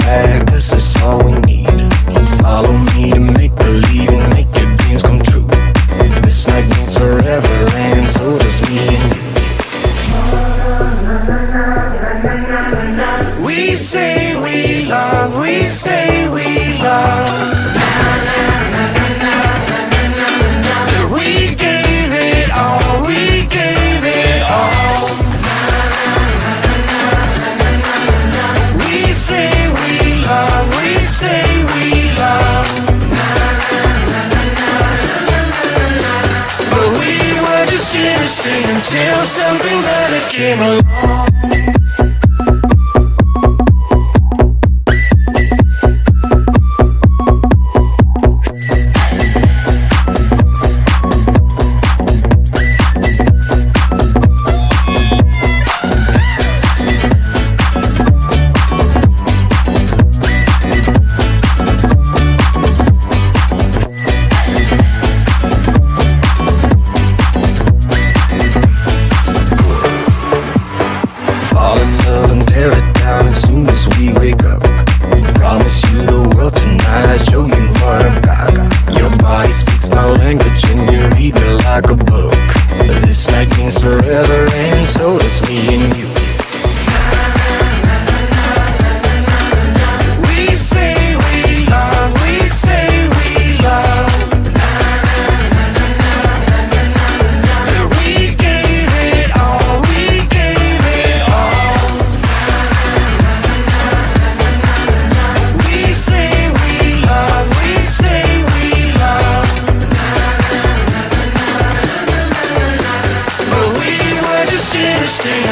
back, 'cause that's all we need. Follow me to make believe and make your dreams come true. This night means forever and so does me and you. We say we love, we say we love. We gave it all, we gave it all. We say we love, we say we love. But we were just innocent until something better came along.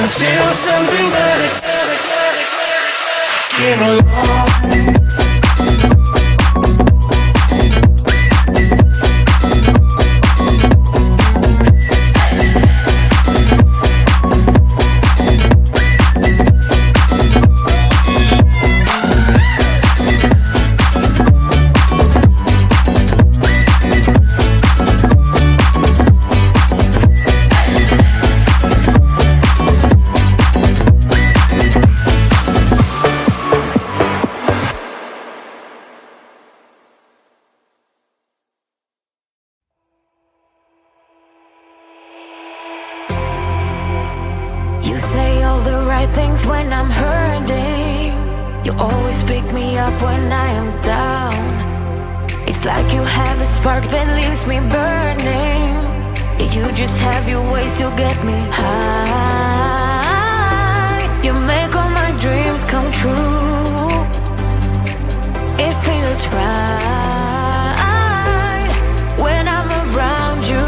Until something better came along. You say all the right things when I'm hurting. You always pick me up when I am down. It's like you have a spark that leaves me burning. You just have your ways to get me high. You make all my dreams come true. It feels right when I'm around you.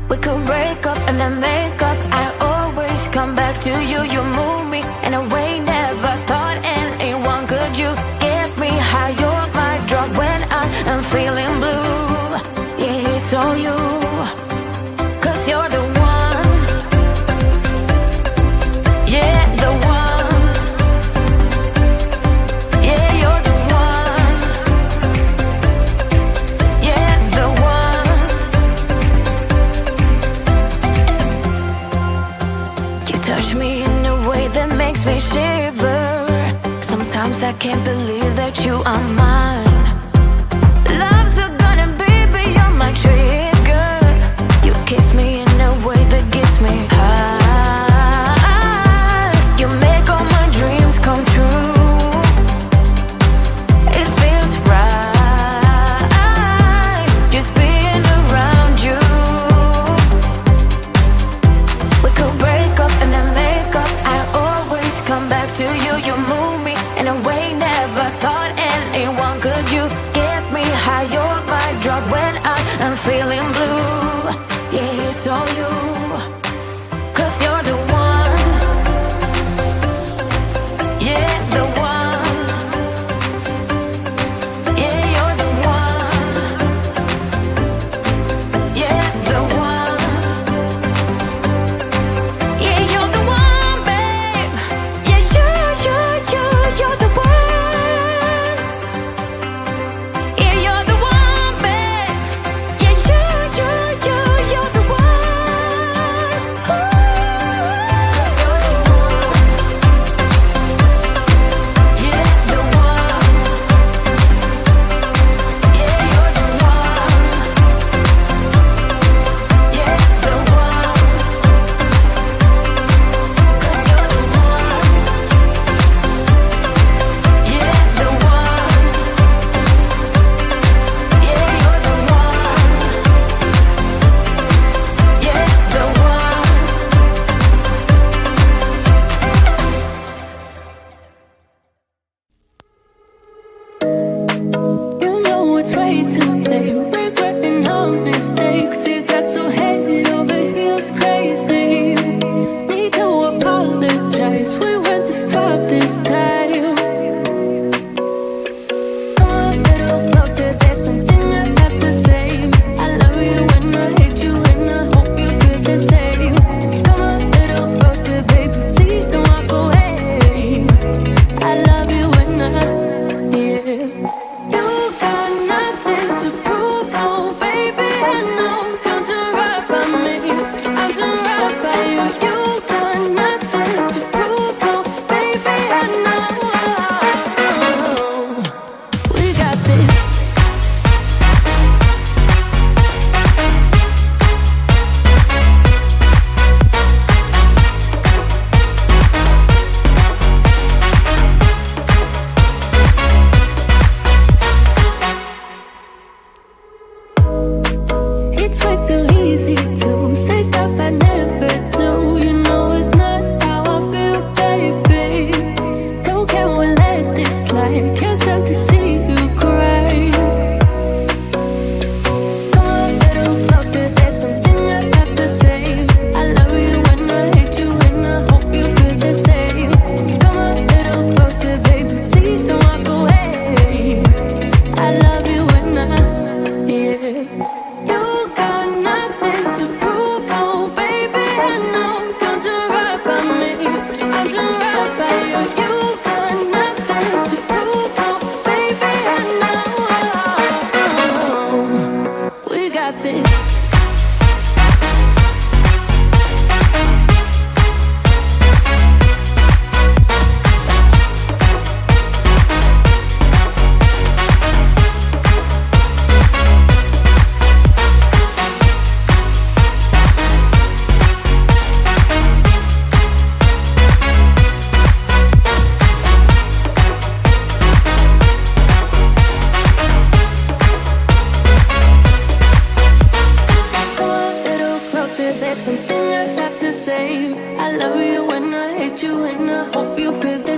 We could break up and then make up. I always come back to you. You move me in a way never thought anyone could. You get me high. You're my drug when I am feeling blue. Yeah, it's all you, 'cause you're the one. Yeah, the one. Yeah, you're the one. Yeah, the one. You touch me in a way that makes me shiver. Sometimes I can't believe that you are mine. Love's gonna be beyond my trigger. You kiss me in a way that gets me high. You make all my dreams come true. It feels right just being around you. We could break up and then make up. I always come back to you. You move me in a way never thought anyone could. You get me high. You're my drug when I am feeling blue. Yeah, it's all you, 'cause you're the one. Yeah, the one. Yeah, you're the one. Yeah, the one. Yeah, you're the one, babe. Yeah, you're the one. Yeah, you're the one, babe. Yeah, you're the one.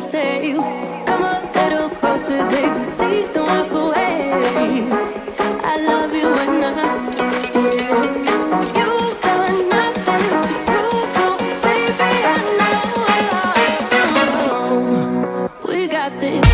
say, come a little closer, baby, please don't walk away. I love you when you've got nothing to prove, oh, baby, I know we got this.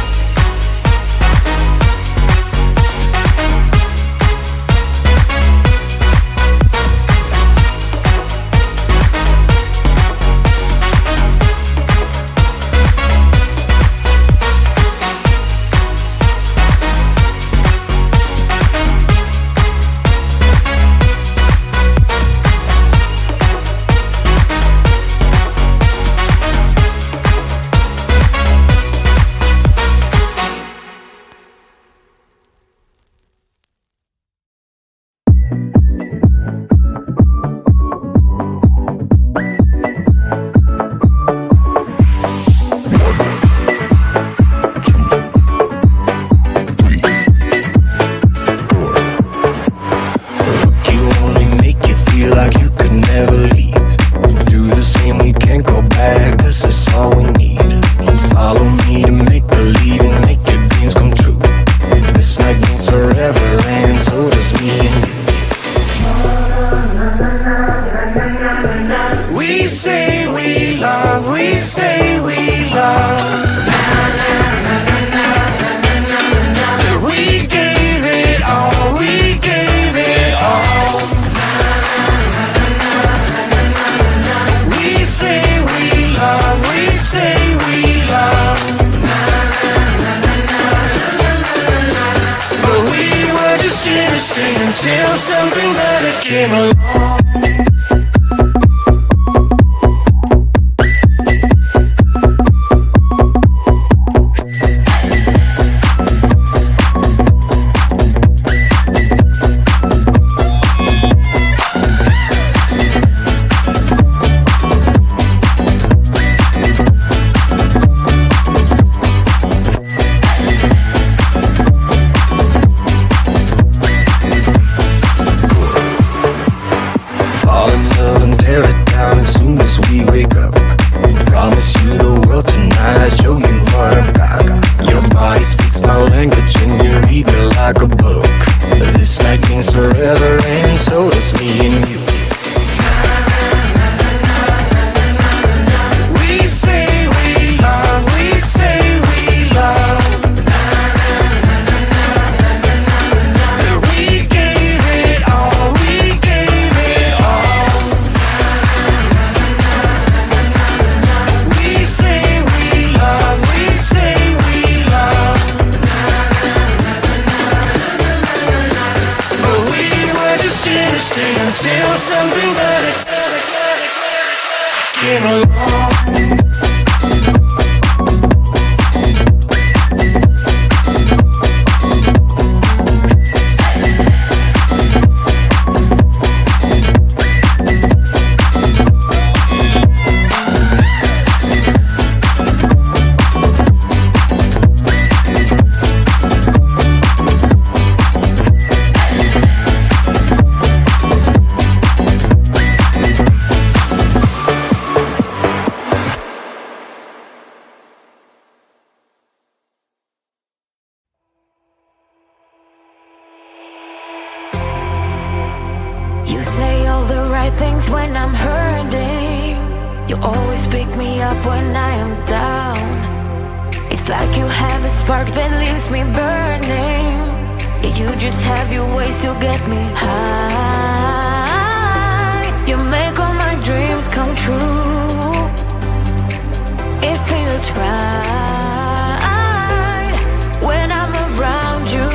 Until something better came along. Until something better came along. You say all the right things when I'm hurting. You always pick me up when I am down. It's like you have a spark that leaves me burning. Yeah, you just have your ways to get me high. You make all my dreams come true. It feels right when I'm around you.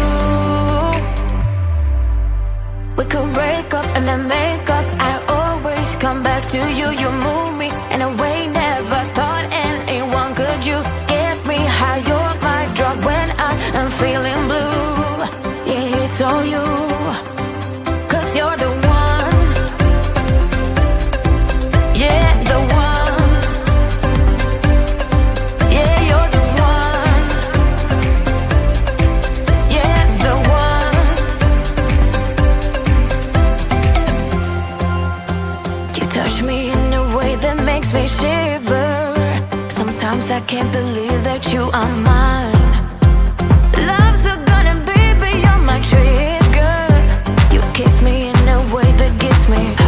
We could break up and then make up. I always come back to you. You move me in a way never thought anyone could. You get me high. You're my drug when I'm feeling blue. Yeah, it's all you. 'Cause you're the one. Yeah, the one. Yeah, you're the I can't believe that you are mine. Love's a gun and baby, you're my trigger. You kiss me in a way that gets me.